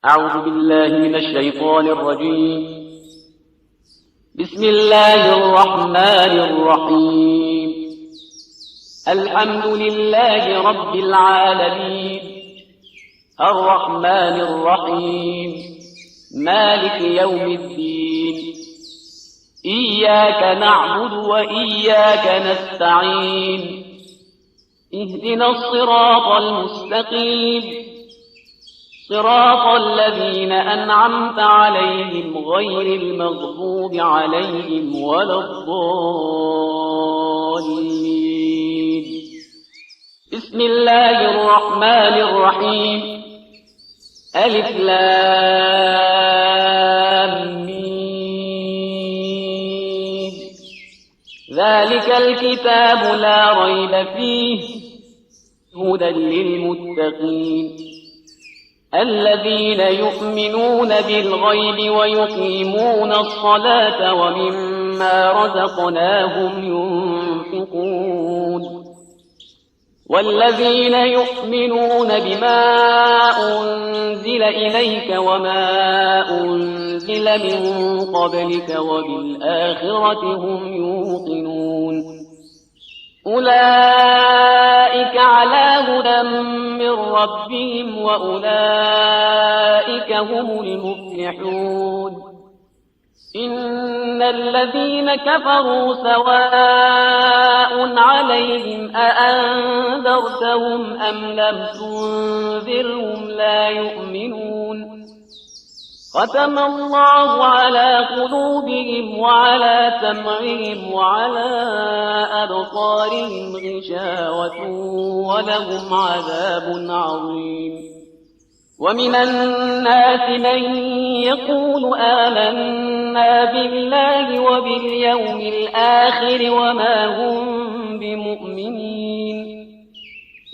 أعوذ بالله من الشيطان الرجيم. بسم الله الرحمن الرحيم. الحمد لله رب العالمين، الرحمن الرحيم، مالك يوم الدين. إياك نعبد وإياك نستعين. اهدنا الصراط المستقيم، صراط الذين أنعمت عليهم غير المغضوب عليهم ولا الضالين. بسم الله الرحمن الرحيم. ألف لام ميم. ذلك الكتاب لا ريب فيه هدى للمتقين الذين يؤمنون بالغيب ويقيمون الصلاة ومما رزقناهم ينفقون والذين يؤمنون بما أنزل إليك وما أنزل من قبلك وبالآخرة هم يوقنون أولئك على هدى من ربهم وأولئك هم المفلحون. إن الذين كفروا سواء عليهم أأنذرتهم أم لم تنذرهم لا يؤمنون. ختم الله على قلوبهم وعلى سمعهم وعلى أبصارهم غشاوة ولهم عذاب عظيم. ومن الناس من يقول آمنا بالله وباليوم الآخر وما هم بمؤمنين.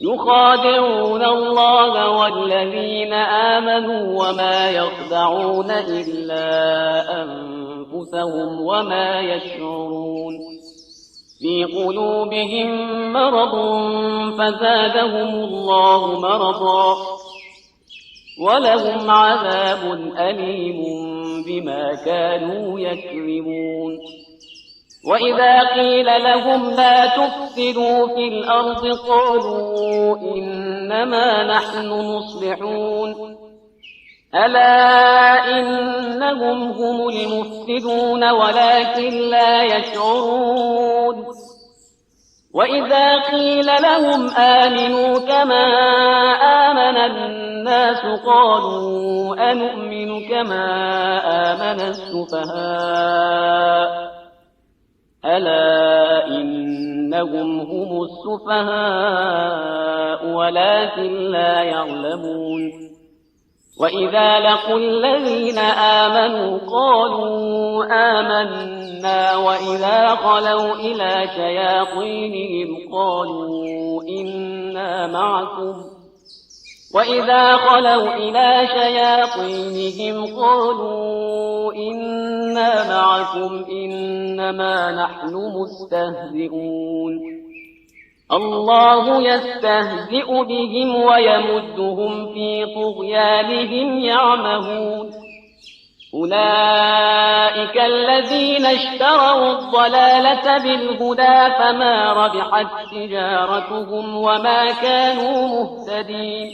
يخادعون الله والذين آمنوا وما يخدعون إلا أنفسهم وما يشعرون. في قلوبهم مرض فزادهم الله مرضا ولهم عذاب أليم بما كانوا يكذبون. وإذا قيل لهم لا تفسدوا في الأرض قالوا إنما نحن مصلحون ألا إنهم هم المفسدون ولكن لا يشعرون. وإذا قيل لهم آمنوا كما آمن الناس قالوا أنؤمن كما آمن السفهاء ألا إنهم هم السفهاء ولكن لا يعلمون. وإذا لقوا الذين آمنوا قالوا آمنا وإذا خلوا إلى شياطينهم قالوا إنا معكم وإذا خلوا إلى شياطينهم قالوا إنا معكم إنما نحن مستهزئون. الله يستهزئ بهم ويمدهم في طغيانهم يعمهون. أولئك الذين اشتروا الضلالة بالهدى فما ربحت تجارتهم وما كانوا مهتدين.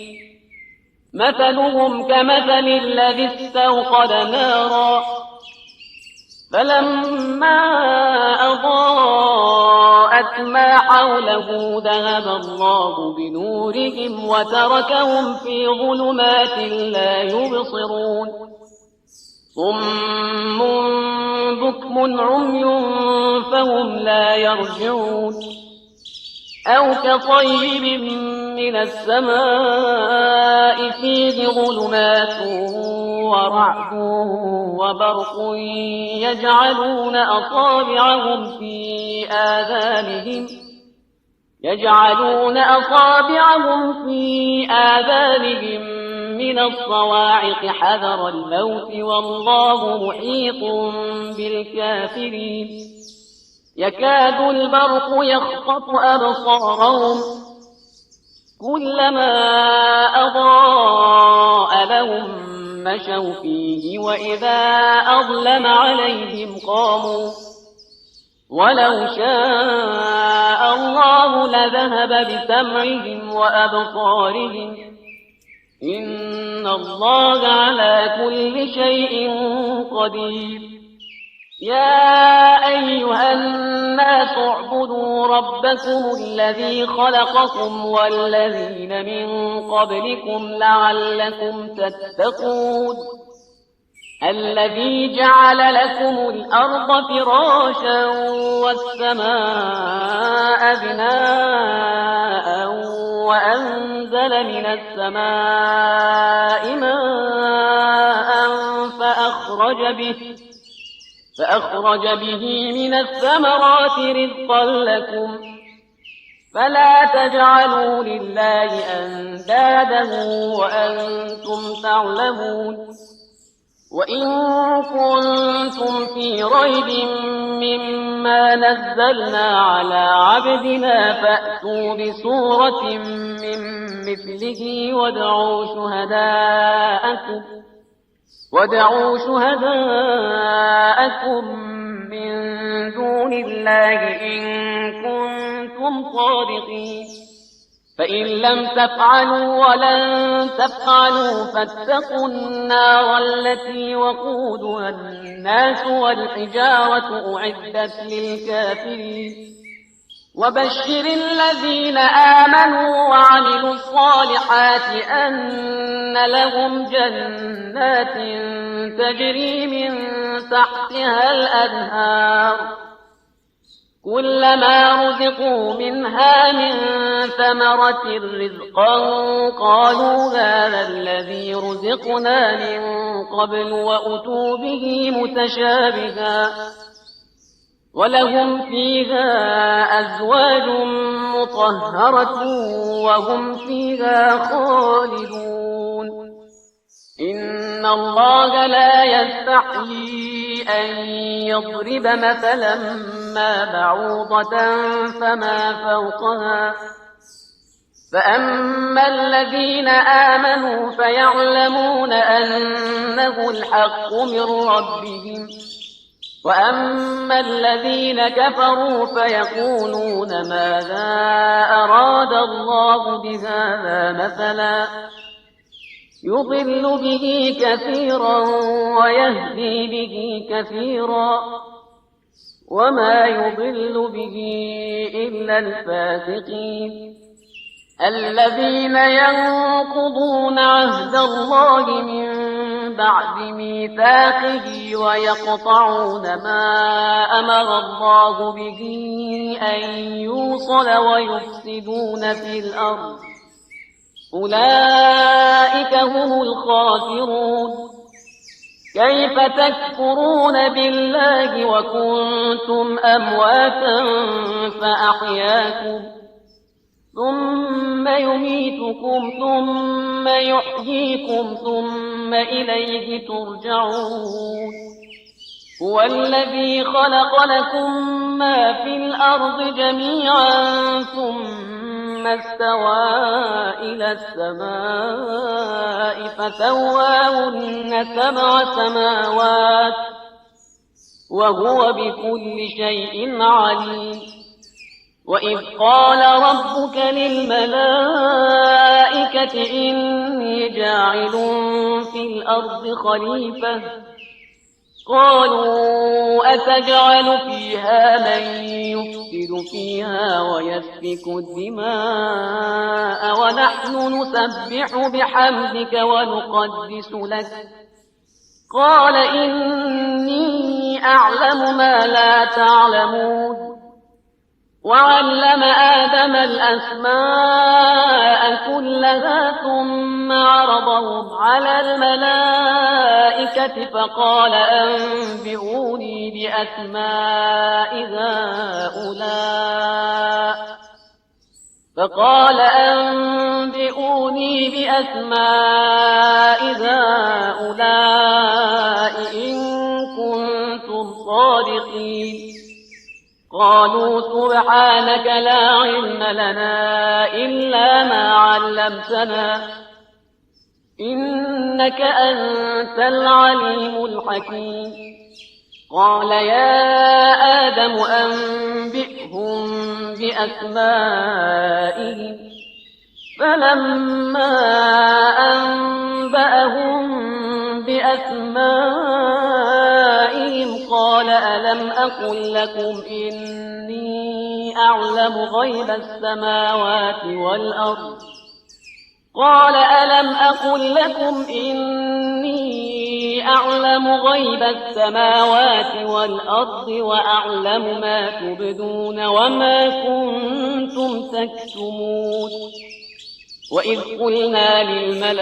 مثلهم كمثل الذي استوقد نارا فلما أضاءت ما حوله ذهب الله بنورهم وتركهم في ظلمات لا يبصرون. صم بكم عمي فهم لا يرجعون. أو كطيب من السماء فيه ظلمات ورعد وبرق يجعلون أصابعهم في آذانهم من الصواعق حذر الموت والله محيط بالكافرين. يكاد البرق يخطف أبصارهم كلما أضاء لهم مشوا فيه وإذا أظلم عليهم قاموا ولو شاء الله لذهب بسمعهم وأبصارهم إن الله على كل شيء قدير يا أيها الناس اعبدوا ربكم الذي خلقكم والذين من قبلكم لعلكم تتقون الذي جعل لكم الأرض فراشا والسماء بناء وأنزل من السماء ماء فأخرج به من الثمرات رزقا لكم فلا تجعلوا لله أندادا وأنتم تعلمون وإن كنتم في ريب مما نزلنا على عبدنا فأتوا بسورة من مثله وادعوا شهداءكم من دون الله إن كنتم صادقين فإن لم تفعلوا ولن تفعلوا فاتقوا النار التي وقودها الناس والحجارة أعدت للكافرين وبشر الذين آمنوا وعملوا الصالحات أن لهم جنات تجري من تحتها الأنهار كلما رزقوا منها من ثمرة رزقا قالوا هذا الذي رزقنا من قبل وأتوا به متشابها ولهم فيها أزواج مطهرة وهم فيها خالدون إن الله لا يستحيي أن يضرب مثلا ما بعوضة فما فوقها فأما الذين آمنوا فيعلمون أنه الحق من ربهم وأما الذين كفروا فيقولون ماذا أراد الله بهذا مثلا يضل به كثيرا ويهدي به كثيرا وما يضل به إلا الفاسقين الذين ينقضون عهد الله من بعد ميثاقه ويقطعون ما أمر الله به أن يوصل ويفسدون في الأرض أولئك هم الخاسرون كيف تكفرون بالله وكنتم أمواتا فأحياكم ثم يميتكم ثم يحييكم ثم إليه ترجعون هو الذي خلق لكم ما في الأرض جميعا ثم استوى إلى السماء فسواهن 7 سماوات وهو بكل شيء عليم وإذ قال ربك للملائكة إني جاعل في الأرض خليفة قالوا أتجعل فيها من يفسد فيها ويسفك الدماء ونحن نسبح بحمدك ونقدس لك قال إني أعلم ما لا تعلمون وعلم آدم الأسماء كلها ثم عرضهم على الملائكة فقال أنبئوني بأسماء هؤلاء إن كنتم صادقين قالوا سبحانك لا علم لنا إلا ما علمتنا إنك أنت العليم الحكيم قال يا آدم أنبئهم بأسمائهم فلما أنبأهم بأسمائهم قال ألم أقل لكم إني أعلم غيب السماوات والأرض قال ألم أقل لكم إني أعلم غيب السماوات والأرض وأعلم ما تبدون وما كنتم تكتمون وإذ قلنا للملائكة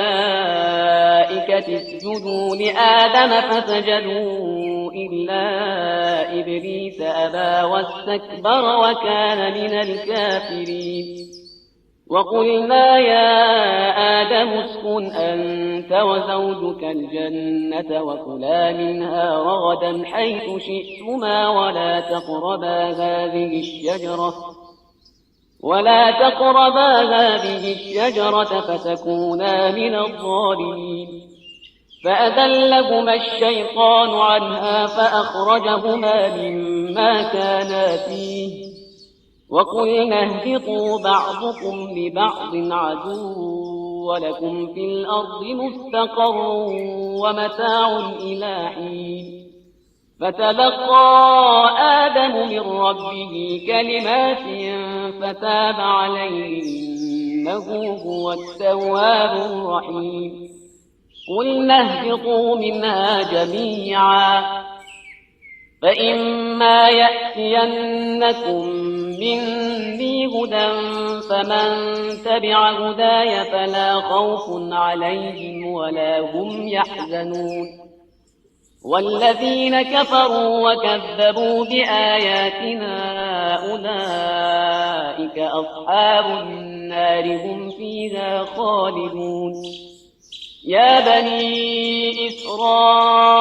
اسجدوا لآدم فسجدوا إلا إبليس أبى واستكبر وكان من الكافرين وقلنا يا آدم اسكن أنت وزوجك الجنة وكلا منها رغدا حيث شئتما ولا تقربا هذه الشجرة فتكونا من الظالمين فأذلهما الشيطان عنها فأخرجهما مما كانا فيه وقلنا اهبطوا بعضكم لبعض عدو ولكم في الأرض مستقر ومتاع إلى حين فتلقى آدم من ربه كلمات فتاب عليه إنه هو التواب الرحيم قلنا اهبطوا منها جميعا فإما يأتينكم مني هدى فمن تبع هداي فلا خوف عليهم ولا هم يحزنون والذين كفروا وكذبوا بآياتنا أولئك أصحاب النار هم فيها خالدون يا بني إسرائيل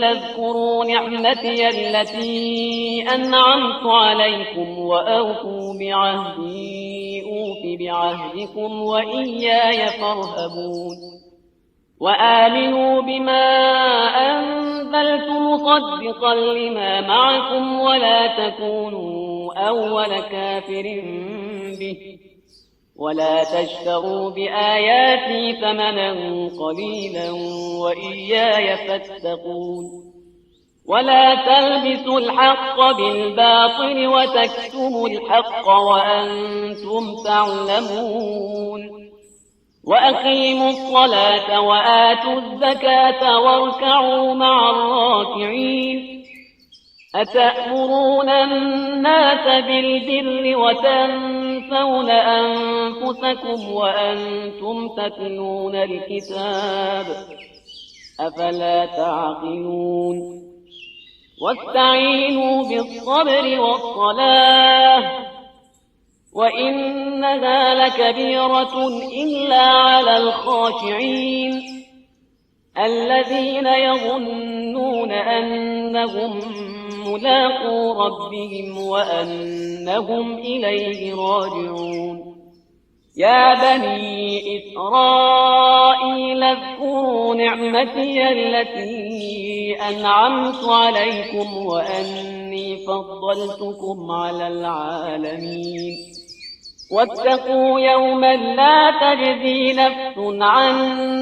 اذكروا نعمتي التي أنعمت عليكم وأوفوا بعهدي أوف بعهدكم وإياي فارهبون وآمنوا بما أنزلت مصدقا لما معكم ولا تكونوا أول كافر به ولا تشتروا بآياتي ثمنا قليلا وإياي فاتقون ولا تلبسوا الحق بالباطل وتكتموا الحق وأنتم تعلمون وأقيموا الصلاة وآتوا الزكاة واركعوا مع الراكعين أتأمرون الناس بالبر وتنسون أنفسكم وأنتم تتلون الكتاب أفلا تعقلون واستعينوا بالصبر والصلاة وإنها لكبيرة إلا على الخاشعين الذين يظنون أنهم ملاقو ربهم وأنهم إليه راجعون يا بني إسرائيل اذكروا نعمتي التي أنعمت عليكم وأني فضلتكم على العالمين واتقوا يوما لا تجزي نفس عن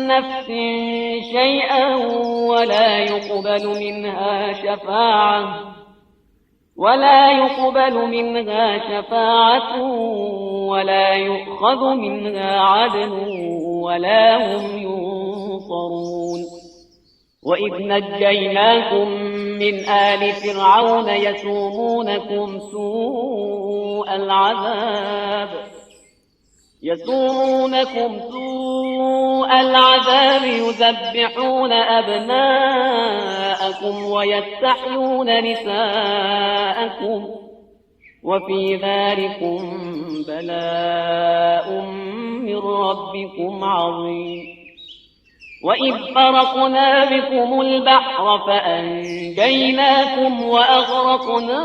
نفس شيئا ولا يقبل منها شفاعة ولا يؤخذ منها عدل ولا هم ينصرون وإذ نجيناكم من آل فرعون يسومونكم سوء العذاب يذبحون أبناءكم ويستحيون نساءكم وفي ذلكم بلاء من ربكم عظيم وإذ فرقنا بكم البحر فأنجيناكم وأغرقنا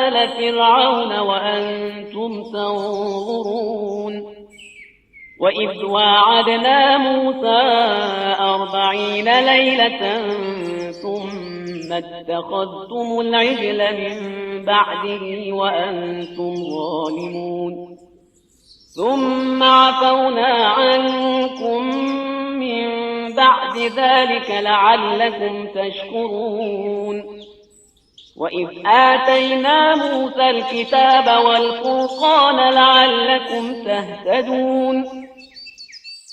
آل فرعون وأنتم تنظرون وإذ واعدنا موسى 40 ليلة ثم اتخذتم العجل من بعده وأنتم ظالمون ثم عفونا عنكم من بعد ذلك لعلكم تشكرون وإذ آتينا موسى الكتاب والفرقان لعلكم تهتدون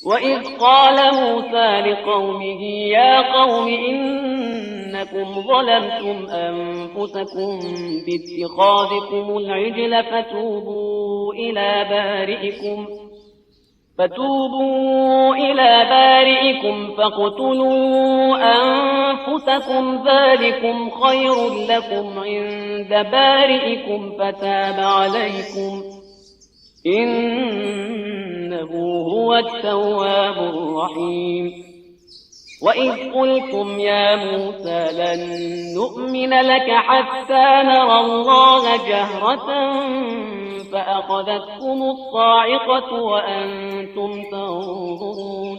وإذ قال موسى لقومه يا قوم إنكم ظلمتم أنفسكم باتخاذكم العجل فتوبوا إلى بارئكم فاقتلوا أنفسكم ذلكم خير لكم عند بارئكم فتاب عليكم إنه هو التواب الرحيم وإذ قلتم يا موسى لن نؤمن لك حتى نرى الله جهرة فأخذتكم الصاعقة وأنتم تنظرون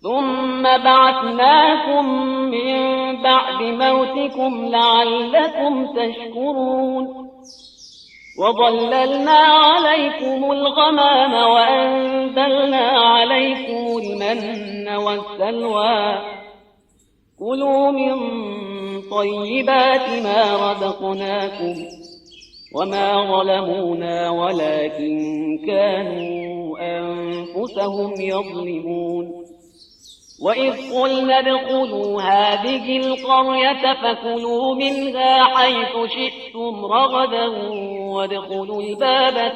ثم بعثناكم من بعد موتكم لعلكم تشكرون وظللنا عليكم الغمام وأنزلنا عليكم المن والسلوى كلوا من طيبات ما رزقناكم وما ظلمونا ولكن كانوا أنفسهم يظلمون وإذ قلنا ادخلوا هذه القرية فكلوا منها حيث شئتم رغدا وادخلوا الباب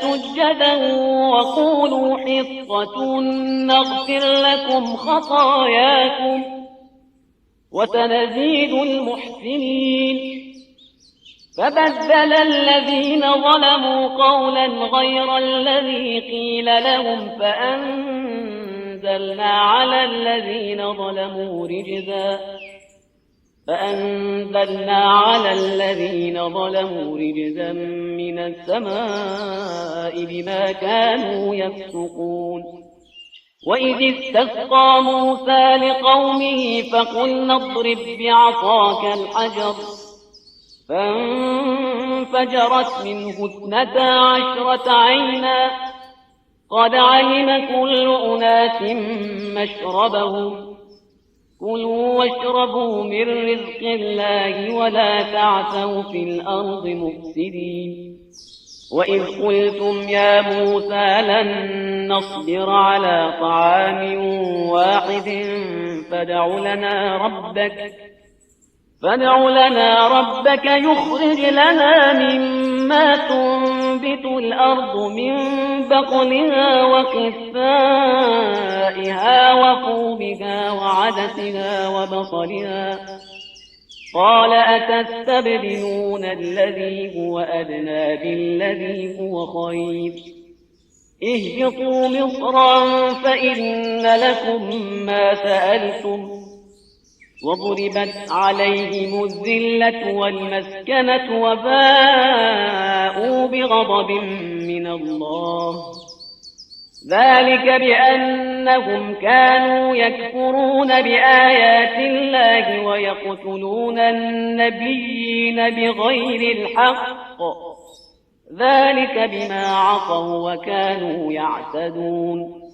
سجدا وقولوا حطة نغفر لكم خطاياكم وسنزيد المحسنين فبدل الذين ظلموا قولا غير الذي قيل لهم فأنزلنا على الذين ظلموا رجزا من السماء بما كانوا يفسقون وإذ استسقى موسى لقومه فقلنا اضرب بعصاك الحجر فانفجرت منه 12 عينا قد علم كل أناس مشربهم كلوا واشربوا من رزق الله ولا تعثوا في الأرض مفسدين وإذ قلتم يا موسى لن نصبر على طعام واحد فادع لنا ربك يخرج لنا مما تنبت الأرض من بقلها وقثائها وفومها وعدسها وبصلها قال أتستبدلون الذي هو أدنى بالذي هو خير اهبطوا مصرا فإن لكم ما سألتم وضربت عليهم الذلة والمسكنة وباءوا بغضب من الله ذلك بأنهم كانوا يكفرون بآيات الله ويقتلون النبيين بغير الحق ذلك بما عصوا وكانوا يعتدون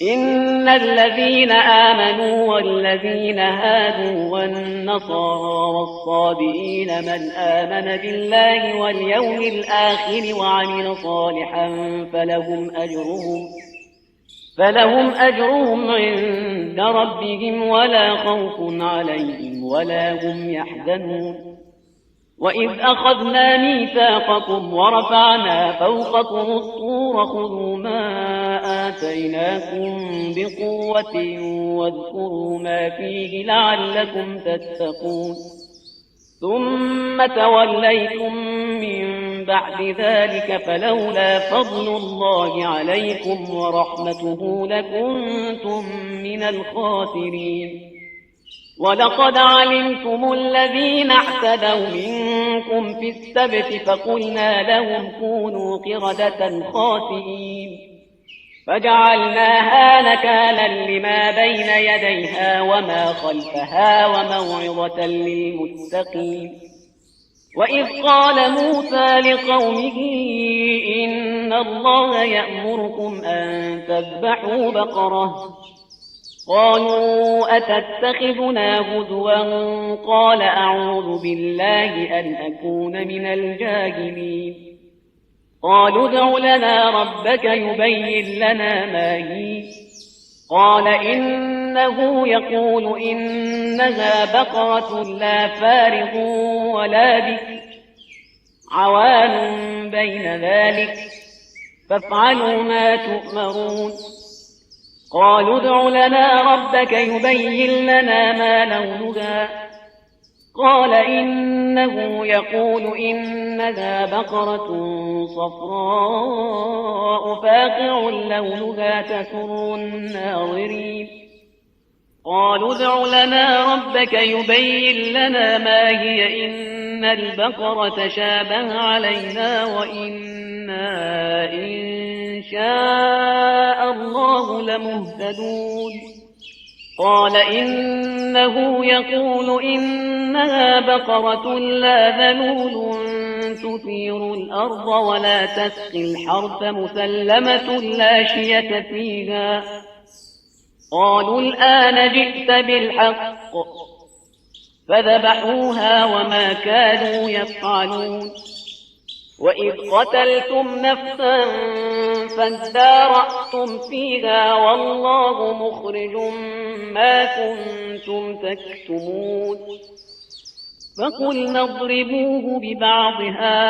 إن الذين آمنوا والذين هادوا والنصارى والصابئين من آمن بالله واليوم الآخر وعمل صالحا فلهم أجرهم عند ربهم ولا خوف عليهم ولا هم يحزنون وإذ أخذنا ميثاقكم ورفعنا فوقكم الطور خذوا ما آتيناكم بقوة واذكروا ما فيه لعلكم تتقون ثم توليتم من بعد ذلك فلولا فضل الله عليكم ورحمته لكنتم من الخاسرين ولقد علمتم الذين اعتدوا منكم في السبت فقلنا لهم كونوا قردة خاسئين فجعلناها نكالا لما بين يديها وما خلفها وموعظة للمتقين. وإذ قال موسى لقومه إن الله يأمركم أن تذبحوا بقرة قالوا أتتخذنا هزوا قال أعوذ بالله أن أكون من الجاهلين. قالوا ادع لنا ربك يبين لنا ما هي قال إنه يقول إنها بقرة لا فارغ ولا بكر عوان بين ذلك فافعلوا ما تؤمرون. قالوا ادع لنا ربك يبين لنا ما لونها قال إنه يقول إنها بقرة صفراء فاقع لونها تسر الناظرين. قالوا ادع لنا ربك يبين لنا ما هي إن البقرة شابه علينا وإنا إن شاء الله لمهتدون. قال إنه يقول إنها بقرة لا ذلول تثير الأرض ولا تسقي الحرث مسلمة لا شية فيها. قالوا الآن جئت بالحق فذبحوها وما كانوا يفعلون. وإذ قتلتم نفسا فادارأتم فيها والله مخرج ما كنتم تكتمون. فقلنا اضربوه ببعضها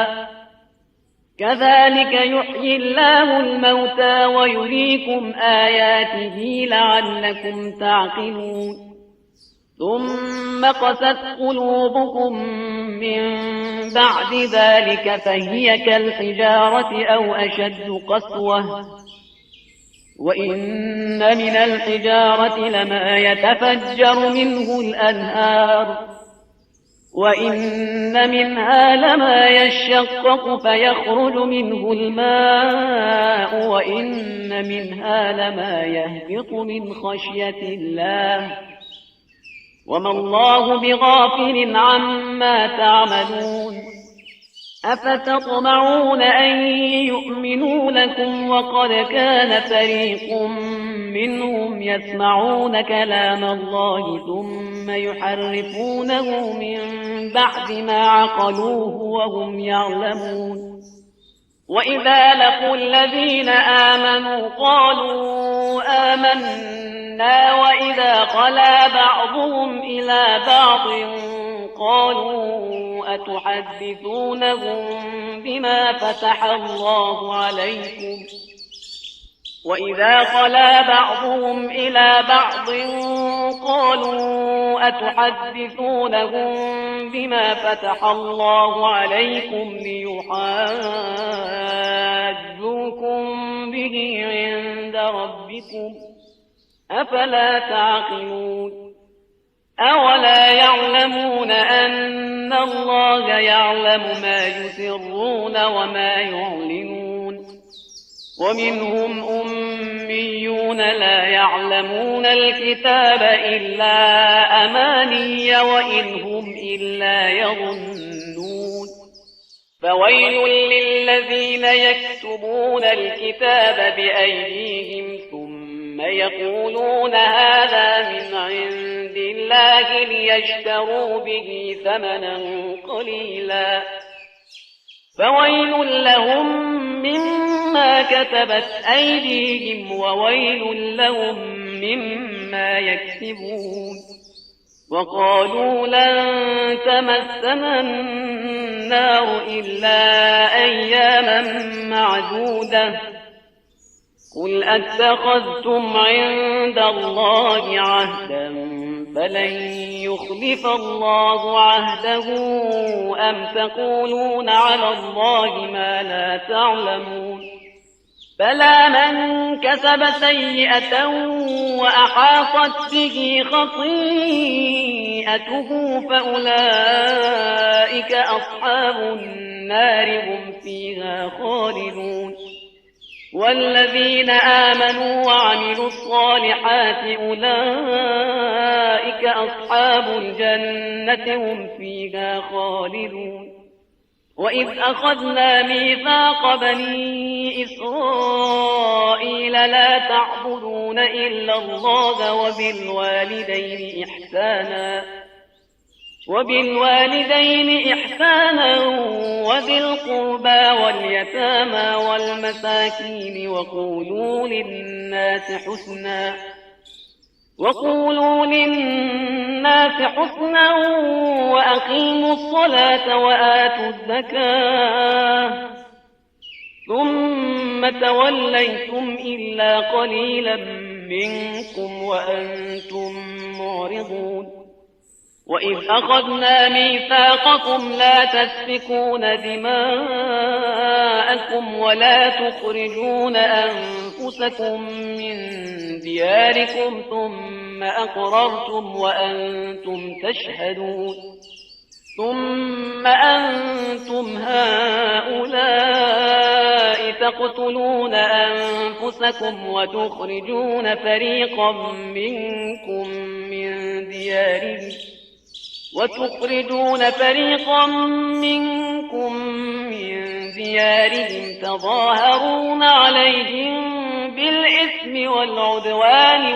كذلك يحيي الله الموتى ويريكم آياته لعلكم تعقلون. ثم قست قلوبكم من بعد ذلك فهي كالحجارة أو أشد قسوة وإن من الحجارة لما يتفجر منه الأنهار وإن منها لما يشقق فيخرج منه الماء وإن منها لما يهبط من خشية الله وما الله بغافل عما تعملون. أفتطمعون أن يؤمنوا لكم وقد كان فريق منهم يسمعون كلام الله ثم يحرفونه من بعد ما عقلوه وهم يعلمون. وإذا لقوا الذين آمنوا قالوا آمنا وإذا خلا بعضهم إلى بعض قالوا أتحدثونهم بما فتح الله عليكم وإذا خلا بعضهم إلى بعض قالوا أتحدثونهم بما فتح الله عليكم ليحاجوكم به عند ربكم أفلا تعقلون. أولا يعلمون أن الله يعلم ما يسرون وما يعلنون. ومنهم أميون لا يعلمون الكتاب إلا أماني وإن هم إلا يظنون. فويل للذين يكتبون الكتاب بأيديهم ثم يقولون هذا من عند الله ليشتروا به ثمنا قليلا فويل لهم مما كتبت أيديهم وويل لهم مما يكسبون. وقالوا لن تمسنا النار إلا أياما معدودة قل أتخذتم عند الله عهدا فلن يخلف الله عهده أم تقولون على الله ما لا تعلمون. بلى من كسب سيئة وأحاطت به خطيئته فأولئك أصحاب النار هم فيها خالدون والذين آمنوا وعملوا الصالحات أولئك أصحاب الجنة هم فيها خالدون وإذ أخذنا ميثاق بني إسرائيل لا تعبدون إلا الله وبالوالدين إحسانا وذي القربى واليتامى والمساكين وقولوا للناس حسنا وأقيموا الصلاة وآتوا الزكاة ثم توليتم إلا قليلا منكم وأنتم معرضون وإذ أخذنا ميثاقكم لا تسفكون دماءكم ولا تخرجون أنفسكم من دياركم ثم أقررتم وأنتم تشهدون ثم أنتم هؤلاء تقتلون أنفسكم وتخرجون فريقا منكم من ديارهم تظاهرون عليهم بالإثم والعدوان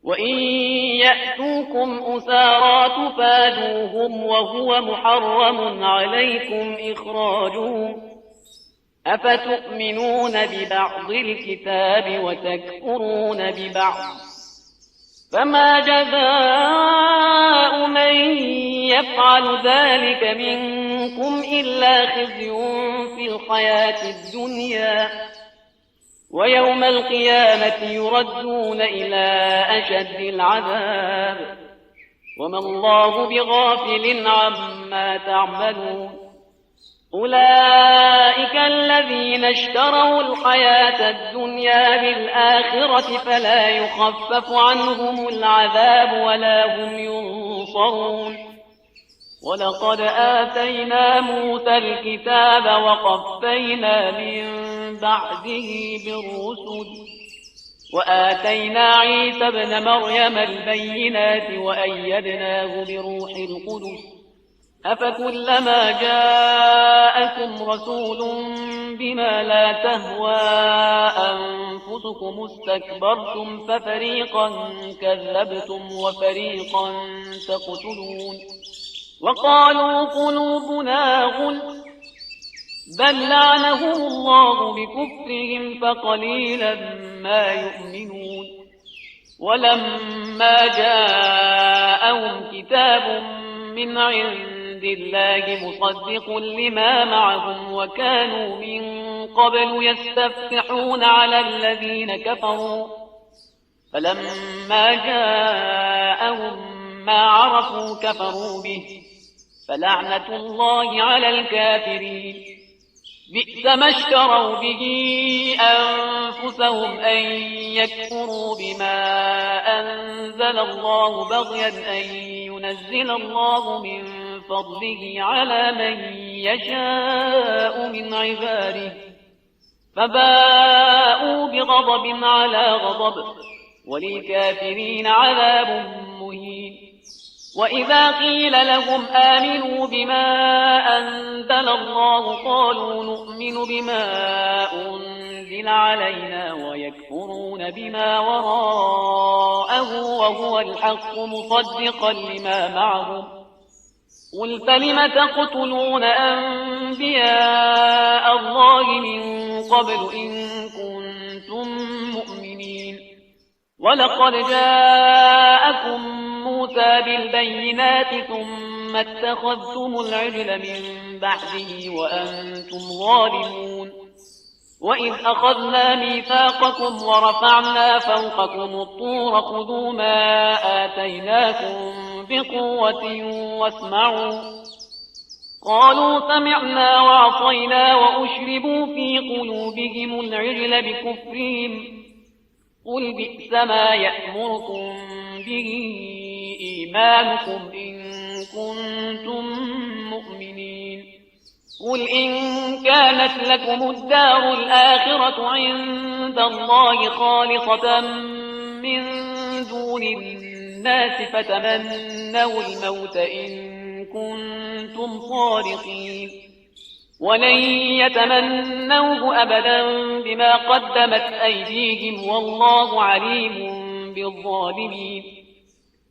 وإن يأتوكم أسارى تفادوهم وهو محرم عليكم إخراجهم أفتؤمنون ببعض الكتاب وتكفرون ببعض فما جزاء من يفعل ذلك منكم إلا خزي في الحياة الدنيا ويوم القيامة يردون إلى أشد العذاب وما الله بغافل عما تعملون أولئك الذين اشتروا الحياة الدنيا بالآخرة فلا يخفف عنهم العذاب ولا هم ينصرون ولقد آتينا موسى الكتاب وقفينا من بعده بالرسل وآتينا عيسى ابن مريم البينات وأيدناه بروح القدس أفكلما جاءكم رسول بما لا تهوى أنفسكم استكبرتم ففريقا كذبتم وفريقا تقتلون وقالوا قلوبنا غلف بل لعنهم الله بكفرهم فقليلا ما يؤمنون ولما جاءهم كتاب من عند الله مصدق لما معهم وكانوا من قبل يستفتحون على الذين كفروا فلما جاءهم ما عرفوا كفروا به فلعنة الله على الكافرين بئس ما اشتروا به أنفسهم أن يكفروا بما أنزل الله بغيا أن ينزل الله من فضله على من يشاء من عباده فباءوا بغضب على غضب وللكافرين عذاب مهين وإذا قيل لهم آمنوا بما أنزل الله قالوا نؤمن بما أنزل علينا ويكفرون بما وراءه وهو الحق مصدقا لما معهم قل فلم تقتلون أنبياء الله من قبل إن كنتم مؤمنين ولقد جاءكم موسى بالبينات ثم اتخذتم العجل من بعده وأنتم ظالمون وإذ أخذنا ميثاقكم ورفعنا فوقكم الطور خذوا ما آتيناكم بقوة واسمعوا قالوا سمعنا وعصينا وأشربوا في قلوبهم العجل بكفرهم قل بئس ما يأمركم به إيمانكم إن كنتم مؤمنين قل إن كانت لكم الدار الآخرة عند الله خالصة من دون الناس فتمنوا الموت إن كنتم صادقين ولن يتمنوه أبدا بما قدمت أيديهم والله عليم بالظالمين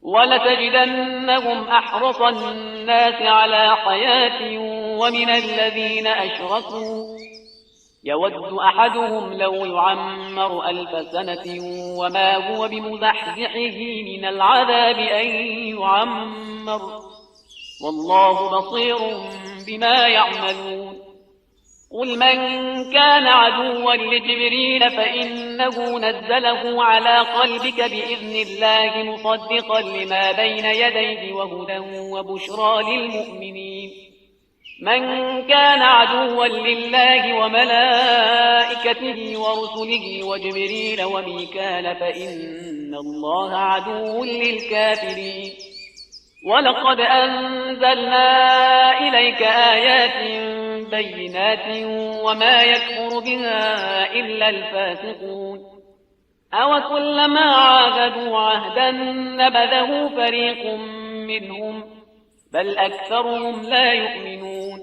ولتجدنهم أحرص الناس على حياة ومن الذين أشركوا يود أحدهم لو يعمر 1000 سنة وما هو بمزحزحه من العذاب أن يعمر والله بصير بما يعملون قل من كان عدوا لجبريل فإنه نزله على قلبك بإذن الله مصدقا لما بين يديه وهدى وبشرى للمؤمنين من كان عدوا لله وملائكته ورسله وجبريل وميكال فإن الله عدو للكافرين ولقد أنزلنا إليك آيات بينات وما يكفر بها إلا الفاسقون أوكلما عاهدوا عهدا نبذه فريق منهم بل أكثرهم لا يؤمنون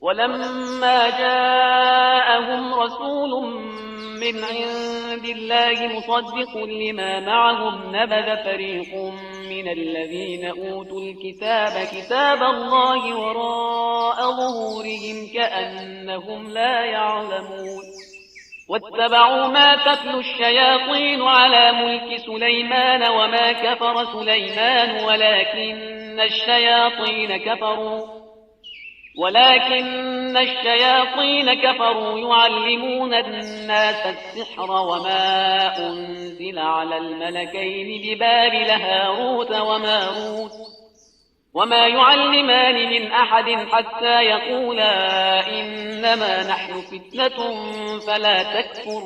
ولما جاءهم رسول من عند الله مصدق لما معهم نبذ فريق من الذين أوتوا الكتاب كتاب الله وراء ظهورهم كأنهم لا يعلمون واتبعوا ما تتلو الشياطين على ملك سليمان وما كفر سليمان ولكن الشياطين كفروا يعلمون الناس السحر وما أنزل على الملكين ببابل هاروت وماروت وما يعلمان من أحد حتى يقولا إنما نحن فتنة فلا تكفر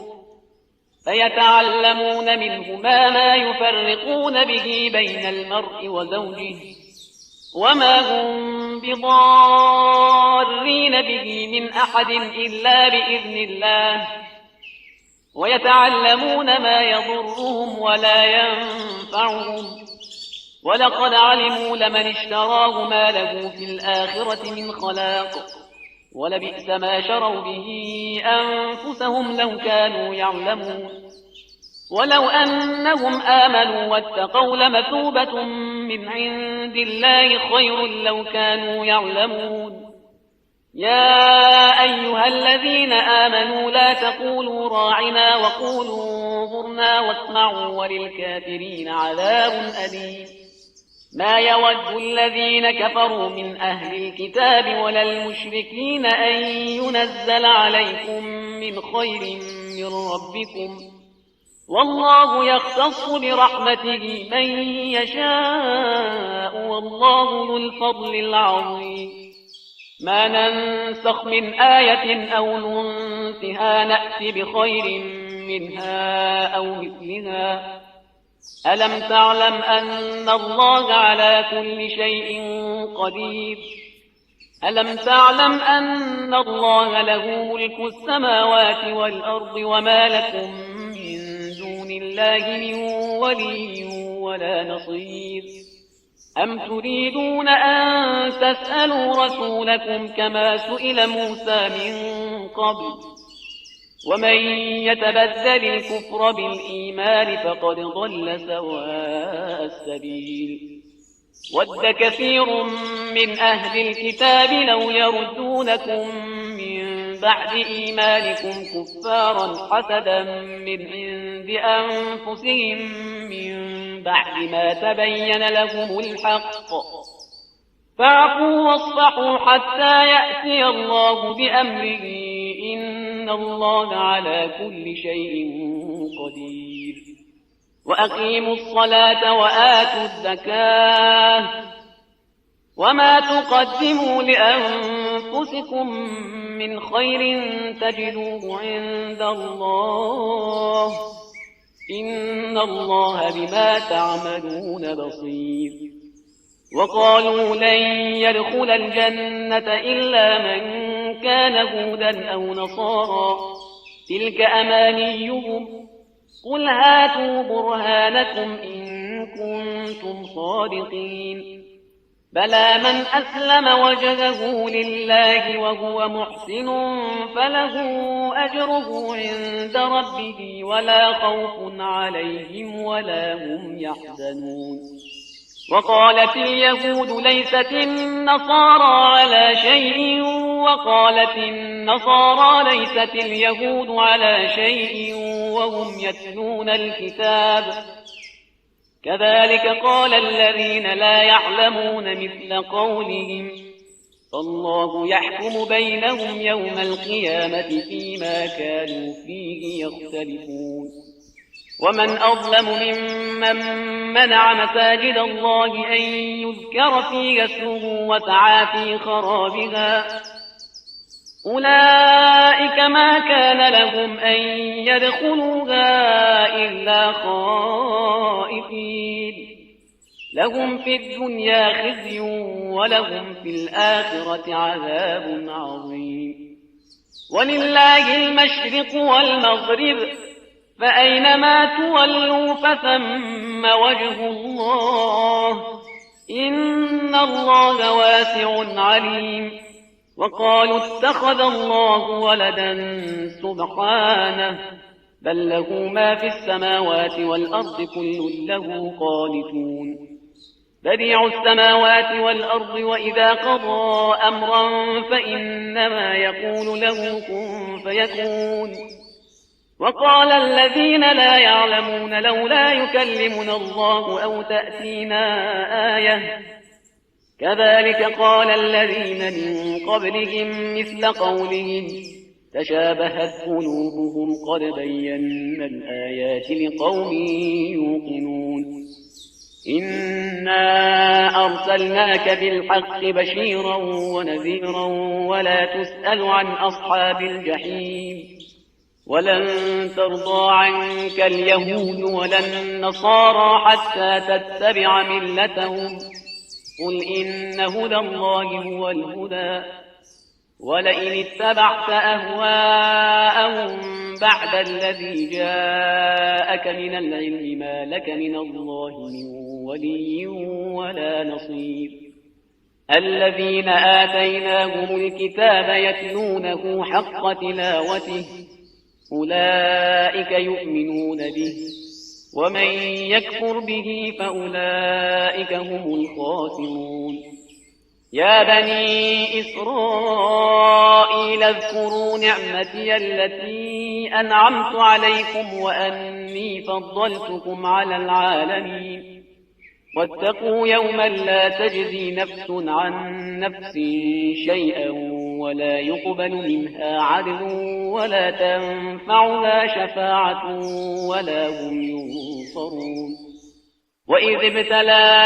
فيتعلمون منهما ما يفرقون به بين المرء وزوجه وما هم بضارين به من أحد إلا بإذن الله ويتعلمون ما يضرهم ولا ينفعهم ولقد علموا لمن اشتراه ما له في الآخرة من خلاق ولبئس ما شروا به أنفسهم لو كانوا يعلمون ولو أنهم آمنوا واتقوا لمثوبة من عند الله خير لو كانوا يعلمون يا أيها الذين آمنوا لا تقولوا راعنا وقولوا انظرنا واسمعوا وللكافرين عذاب أليم ما يود الذين كفروا من أهل الكتاب ولا المشركين أن ينزل عليكم من خير من ربكم والله يختص برحمته من يشاء والله ذو الفضل العظيم ما ننسخ من آية أو ننسها نأتي بخير منها أو مثلها ألم تعلم أن الله على كل شيء قدير ألم تعلم أن الله له ملك السماوات والأرض وما لكم من دون الله من ولي ولا نصير أم تريدون أن تسألوا رسولكم كما سئل موسى من قبل ومن يتبدل الكفر بالإيمان فقد ضل سواء السبيل ود كثير من أهل الكتاب لو يردونكم من بعد إيمانكم كفارا حسدا من عند أنفسهم من بعد ما تبين لهم الحق فاعفوا واصفحوا حتى يأتي الله بأمره إن الله على كل شيء قدير وأقيموا الصلاة وما تقدموا لأنفسكم من خير تجدوه عند الله إن الله بما تعملون بصير. وقالوا لن يدخل الجنة إلا من كان هودا أو نصارى تلك أمانيهم قل هاتوا برهانكم إن كنتم صادقين. بلى من أسلم وجهه لله وهو محسن فله أجره عند ربه ولا خوف عليهم ولا هم يحزنون. وقالت اليهود ليست النصارى على شيء وقالت النصارى ليست اليهود على شيء وهم يتلون الكتاب كذلك قال الذين لا يعلمون مثل قولهم فالله يحكم بينهم يوم القيامة فيما كانوا فيه يختلفون. ومن أظلم ممن منع مساجد الله أن يذكر فيها اسمه وسعى في خرابها أولئك ما كان لهم أن يدخلوها إلا خائفين لهم في الدنيا خزي ولهم في الآخرة عذاب عظيم. ولله المشرق والمغرب فأينما تولوا فثم وجه الله إن الله واسع عليم. وقالوا اتخذ الله ولدا سبحانه بل له ما في السماوات والأرض كل له قانتون. بديع السماوات والأرض وإذا قضى أمرا فإنما يقول له كن فيكون. وقال الذين لا يعلمون لولا يكلمنا الله أو تأتينا آية كذلك قال الذين من قبلهم مثل قولهم تشابهت قلوبهم قد بينا الآيات لقوم يوقنون. إنا أرسلناك بالحق بشيرا ونذيرا ولا تسأل عن أصحاب الجحيم. ولن ترضى عنك اليهود ولا النصارى حتى تتبع ملتهم قل إن هدى الله هو الهدى ولئن اتبعت أهواءهم بعد الذي جاءك من العلم ما لك من الله من ولي ولا نصير. الذين آتيناهم الكتاب يتلونه حق تلاوته أولئك يؤمنون به ومن يكفر به فأولئك هم الخاسرون. يا بني إسرائيل اذكروا نعمتي التي أنعمت عليكم وأني فضلتكم على العالمين. واتقوا يوما لا تجزي نفس عن نفس شيئا ولا يقبل منها عدل ولا تنفعها شفاعة ولا هم ينصرون. وإذ ابتلى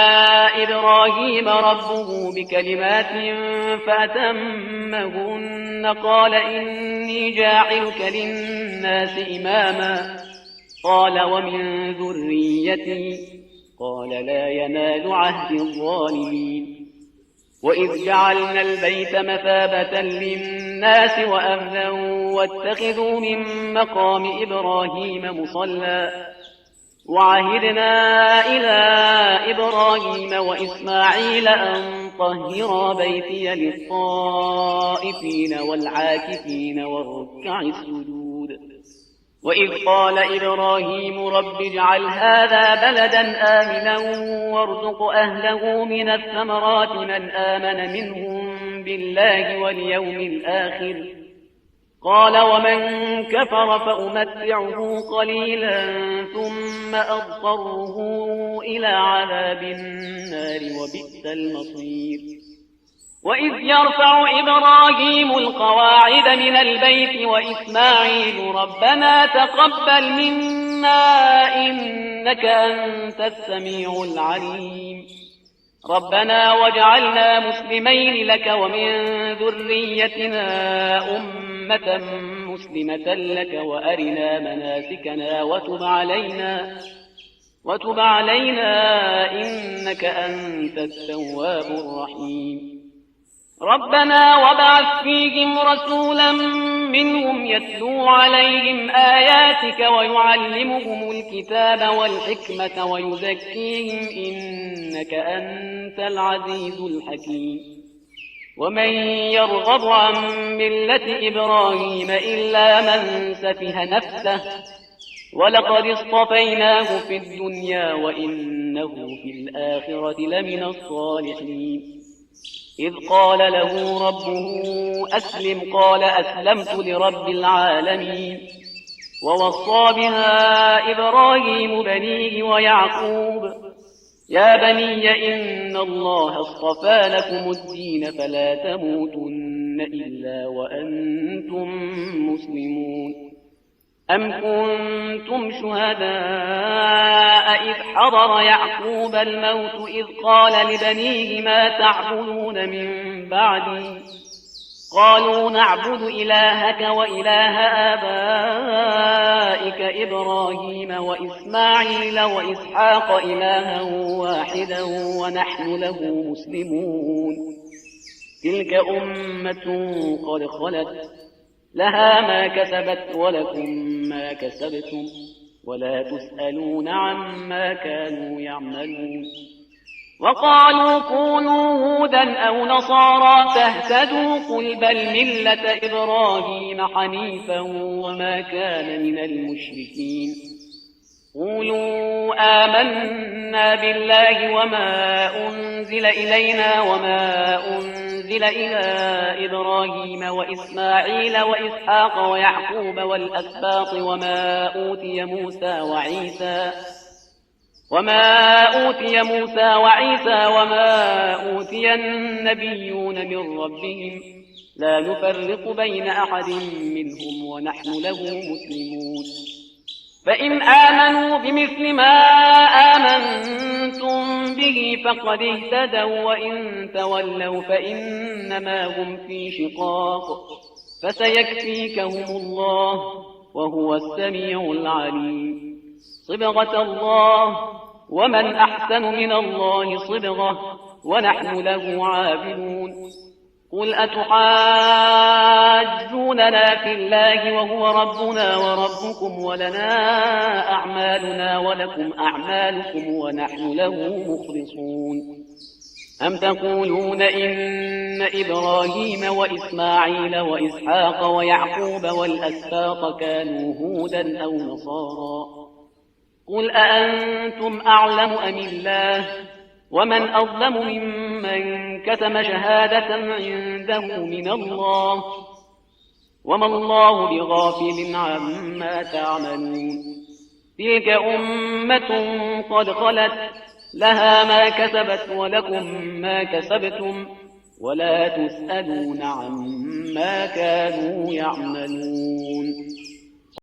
إبراهيم ربه بكلمات فأتمهن قال إني جاعلك للناس إماما قال ومن ذريتي قال لا ينال عهد الظالمين. وإذ جعلنا البيت مثابة للناس وأمنا واتخذوا من مقام إبراهيم مصلى وعهدنا إلى إبراهيم وإسماعيل أن طهرا بيتي للطائفين والعاكفين والركع السجود. وإذ قال إبراهيم رب اجعل هذا بلدا آمنا وارزق أهله من الثمرات من آمن منهم بالله واليوم الآخر قال ومن كفر فأمتعه قليلا ثم أضطره إلى عذاب النار وبئس المصير. وإذ يرفع إبراهيم القواعد من البيت وإسماعيل ربنا تقبل منا إنك أنت السميع العليم. ربنا واجعلنا مسلمين لك ومن ذريتنا أمة مسلمة لك وأرنا مناسكنا وتب علينا إنك أنت التواب الرحيم ربنا وابعث فيهم رسولا منهم يتلو عليهم آياتك ويعلمهم الكتاب والحكمة ويزكيهم إنك أنت العزيز الحكيم ومن يرغب عن ملة إبراهيم إلا من سفه نفسه ولقد اصطفيناه في الدنيا وإنه في الآخرة لمن الصالحين إذ قال له ربه أسلم قال أسلمت لرب العالمين ووصى بها إبراهيم بنيه ويعقوب يا بني إن الله اصطفى لكم الدين فلا تموتن إلا وأنتم مسلمون أم كنتم شهداء إذ حضر يعقوب الموت إذ قال لبنيه ما تعبدون من بعدي قالوا نعبد إلهك وإله آبائك إبراهيم وإسماعيل وإسحاق إلها واحدا ونحن له مسلمون تلك أمة قد خلت لها ما كسبت ولكم ما كسبتم ولا تسألون عما كانوا يعملون وقالوا كونوا هودا أو نصارى تهتدوا قل بل ملة إبراهيم حنيفا وما كان من المشركين قولوا آمنا بالله وما أنزل إلينا وما أنزل إلى إبراهيم وإسماعيل وإسحاق ويعقوب والأسباط وما أوتي موسى وعيسى وما أوتي النبيون من ربهم لا نفرق بين أحد منهم ونحن له مسلمون فإن آمنوا بمثل ما آمنتم به فقد اهتدوا وإن تولوا فإنما هم في شقاق فسيكفيكهم الله وهو السميع العليم صبغة الله ومن أحسن من الله صبغة ونحن له عابدون قل أتحاجوننا في الله وهو ربنا وربكم ولنا أعمالنا ولكم أعمالكم ونحن له مخلصون أم تقولون إن إبراهيم وإسماعيل وإسحاق ويعقوب والأسباط كانوا هودا أو نصارى قل أأنتم أعلم أم الله ومن أظلم ممن كتم شهادة عنده من الله وما الله بغافل عما تعملون تلك أمة قد خلت لها ما كسبت ولكم ما كسبتم ولا تسألون عما كانوا يعملون